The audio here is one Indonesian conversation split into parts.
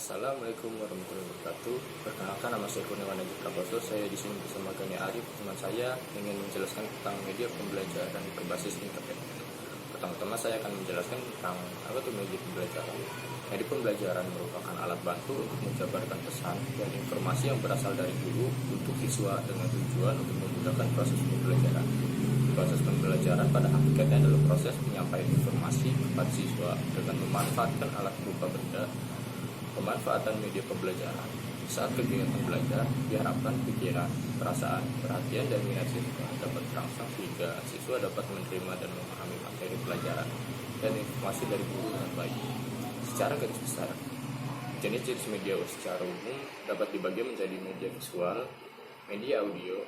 Assalamualaikum warahmatullahi wabarakatuh. Perkenalkan, nama saya Kurniawan Najib Prabowo. Saya di sini bersama Gani Arif, teman saya, ingin menjelaskan tentang media pembelajaran berbasis internet. Pertama-tama saya akan menjelaskan tentang apa itu media pembelajaran. Media pembelajaran merupakan alat bantu untuk menjabarkan pesan dan informasi yang berasal dari guru untuk siswa dengan tujuan untuk memudahkan proses pembelajaran. Proses pembelajaran pada hakikatnya adalah proses penyampaian informasi kepada siswa dengan memanfaatkan alat berupa benda. Pemanfaatan media pembelajaran saat kegiatan belajar diharapkan pikiran, perasaan, perhatian, dan minat siswa dapat terangsang sehingga siswa dapat menerima dan memahami materi pelajaran dan informasi dari guru dengan baik. Secara garis besar, jenis-jenis media secara umum dapat dibagi menjadi media visual, media audio,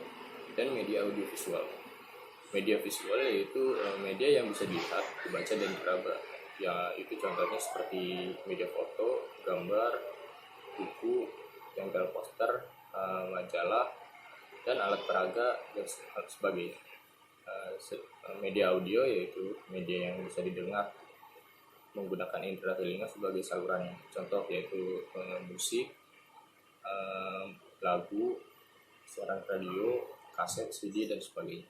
dan media audiovisual. Media visual yaitu media yang bisa dilihat, dibaca, dan diraba. Ya, itu contohnya seperti media foto, gambar, buku, tempel poster, majalah, dan alat peraga, dan sebagainya. Media audio yaitu media yang bisa didengar menggunakan indera telinga sebagai salurannya. Contoh yaitu musik, lagu, siaran radio, kaset, CD, dan sebagainya.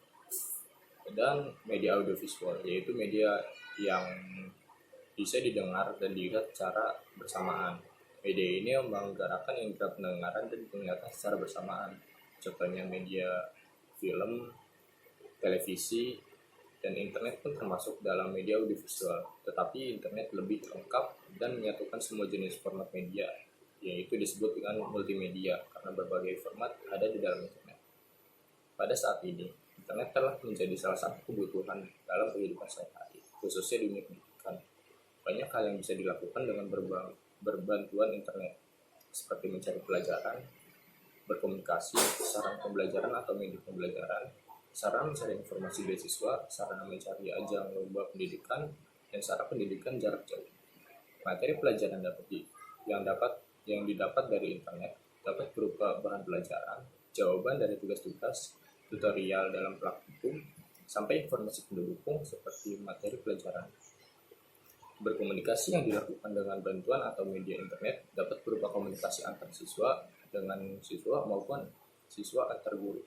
Dan media audiovisual yaitu media yang bisa didengar dan dilihat secara bersamaan. Media ini menggerakkan indera pendengaran dan penglihatan secara bersamaan. Contohnya media film, televisi, dan internet pun termasuk dalam media audiovisual. Tetapi internet lebih lengkap dan menyatukan semua jenis format media, yaitu disebut dengan multimedia karena berbagai format ada di dalam internet. Pada saat ini, internet telah menjadi salah satu kebutuhan dalam kehidupan sehari-hari, khususnya di dunia pendidikan. Banyak hal yang bisa dilakukan dengan berbantuan internet, seperti mencari pelajaran, berkomunikasi, sarana pembelajaran atau media pembelajaran, sarana mencari informasi beasiswa, sarana mencari ajang lomba pendidikan, dan sarana pendidikan jarak jauh. Materi pelajaran yang didapat dari internet dapat berupa bahan pelajaran, jawaban dari tugas-tugas, tutorial dalam praktikum, sampai informasi pendukung seperti materi pelajaran. Berkomunikasi yang dilakukan dengan bantuan atau media internet dapat berupa komunikasi antar siswa dengan siswa maupun siswa antar guru,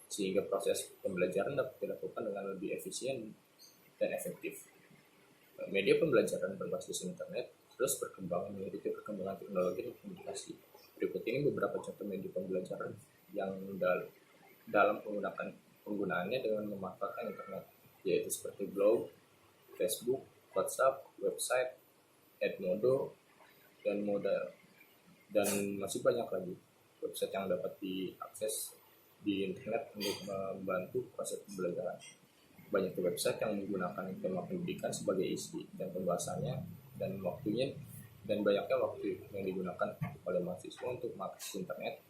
sehingga proses pembelajaran dapat dilakukan dengan lebih efisien dan efektif. Media pembelajaran berbasis internet terus berkembang mengikuti perkembangan teknologi dan komunikasi. Berikut ini beberapa contoh media pembelajaran yang dalam penggunaannya dengan memanfaatkan internet, yaitu seperti blog, Facebook, WhatsApp, website, Edmodo, dan modal, dan masih banyak lagi website yang dapat diakses di internet untuk membantu proses pembelajaran. Banyak website yang menggunakan tema pendidikan sebagai isi dan pembahasannya dan waktunya, dan banyaknya waktu yang digunakan oleh mahasiswa untuk mengakses internet,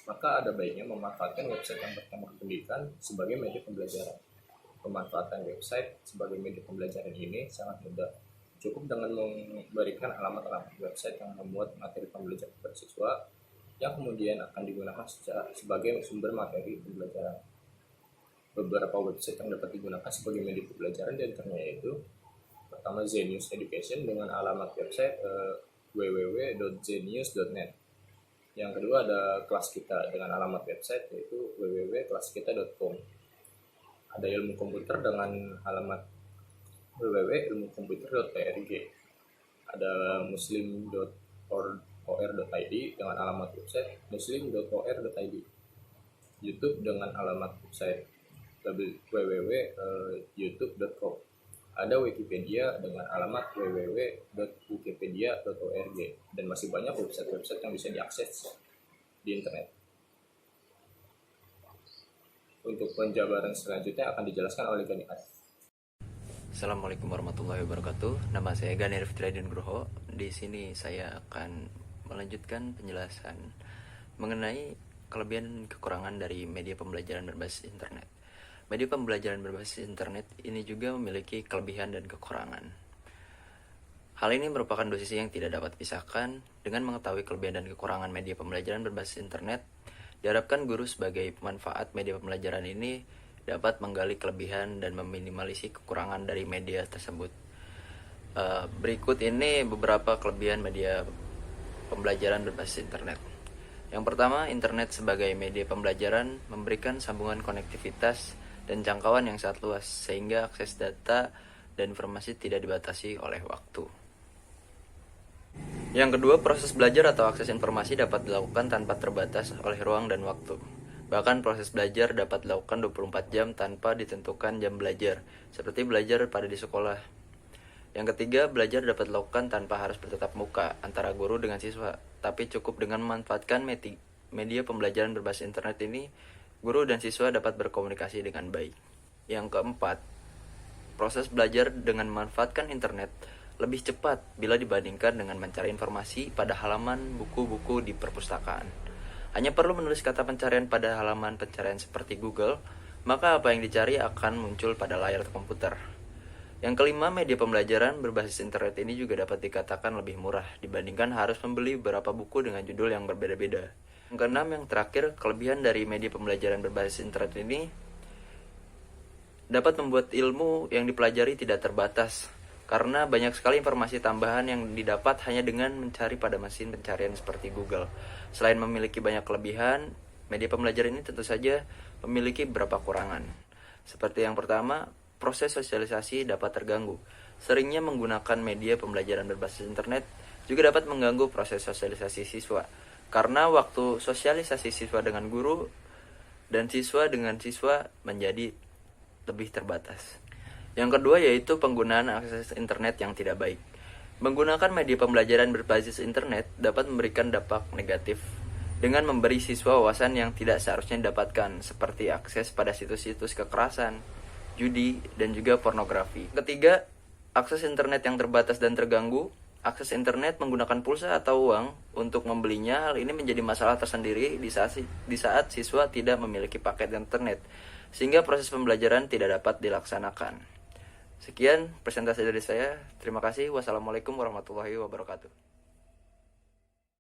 maka ada baiknya memanfaatkan website yang bertema pendidikan sebagai media pembelajaran. Pemanfaatan website sebagai media pembelajaran ini sangat mudah. Cukup dengan memberikan alamat-alamat website yang memuat materi pembelajaran bersiswa yang kemudian akan digunakan sebagai sumber materi pembelajaran. Beberapa website yang dapat digunakan sebagai media pembelajaran di antaranya yaitu: pertama, Zenius Education dengan alamat website www.zenius.net. Yang kedua ada Kelas Kita dengan alamat website yaitu www.kelaskita.com. Ada Ilmu Komputer dengan alamat www.ilmukomputer.org. Ada muslim.or.id dengan alamat website muslim.or.id. YouTube dengan alamat website www.youtube.com. Ada Wikipedia dengan alamat www.wikipedia.org, dan masih banyak website-website yang bisa diakses di internet. Untuk penjabaran selanjutnya akan dijelaskan oleh Gani Arif. Assalamualaikum warahmatullahi wabarakatuh. Nama saya Gani Arif Nugroho. Di sini saya akan melanjutkan penjelasan mengenai kelebihan dan kekurangan dari media pembelajaran berbasis internet. Media pembelajaran berbasis internet ini juga memiliki kelebihan dan kekurangan. Hal ini merupakan dua sisi yang tidak dapat dipisahkan. Dengan mengetahui kelebihan dan kekurangan media pembelajaran berbasis internet, diharapkan guru sebagai pemanfaat media pembelajaran ini dapat menggali kelebihan dan meminimalisi kekurangan dari media tersebut. Berikut ini beberapa kelebihan media pembelajaran berbasis internet. Yang pertama, internet sebagai media pembelajaran memberikan sambungan konektivitas dan jangkauan yang sangat luas, sehingga akses data dan informasi tidak dibatasi oleh waktu. Yang kedua, proses belajar atau akses informasi dapat dilakukan tanpa terbatas oleh ruang dan waktu. Bahkan proses belajar dapat dilakukan 24 jam tanpa ditentukan jam belajar, seperti belajar pada di sekolah. Yang ketiga, belajar dapat dilakukan tanpa harus bertatap muka antara guru dengan siswa, tapi cukup dengan memanfaatkan media pembelajaran berbasis internet ini, guru dan siswa dapat berkomunikasi dengan baik. Yang keempat, proses belajar dengan memanfaatkan internet lebih cepat bila dibandingkan dengan mencari informasi pada halaman buku-buku di perpustakaan. Hanya perlu menulis kata pencarian pada halaman pencarian seperti Google, maka apa yang dicari akan muncul pada layar komputer. Yang kelima, media pembelajaran berbasis internet ini juga dapat dikatakan lebih murah dibandingkan harus membeli beberapa buku dengan judul yang berbeda-beda. Yang keenam, yang terakhir, kelebihan dari media pembelajaran berbasis internet ini dapat membuat ilmu yang dipelajari tidak terbatas, karena banyak sekali informasi tambahan yang didapat hanya dengan mencari pada mesin pencarian seperti Google. Selain memiliki banyak kelebihan, media pembelajaran ini tentu saja memiliki beberapa kekurangan. Seperti yang pertama, proses sosialisasi dapat terganggu. Seringnya menggunakan media pembelajaran berbasis internet juga dapat mengganggu proses sosialisasi siswa, karena waktu sosialisasi siswa dengan guru dan siswa dengan siswa menjadi lebih terbatas. Yang kedua yaitu penggunaan akses internet yang tidak baik. Menggunakan media pembelajaran berbasis internet dapat memberikan dampak negatif dengan memberi siswa wawasan yang tidak seharusnya didapatkan, seperti akses pada situs-situs kekerasan, judi, dan juga pornografi. Ketiga, akses internet yang terbatas dan terganggu. Akses internet menggunakan pulsa atau uang untuk membelinya. Hal ini menjadi masalah tersendiri di saat siswa tidak memiliki paket internet, sehingga proses pembelajaran tidak dapat dilaksanakan. Sekian presentasi dari saya. Terima kasih. Wassalamualaikum warahmatullahi wabarakatuh.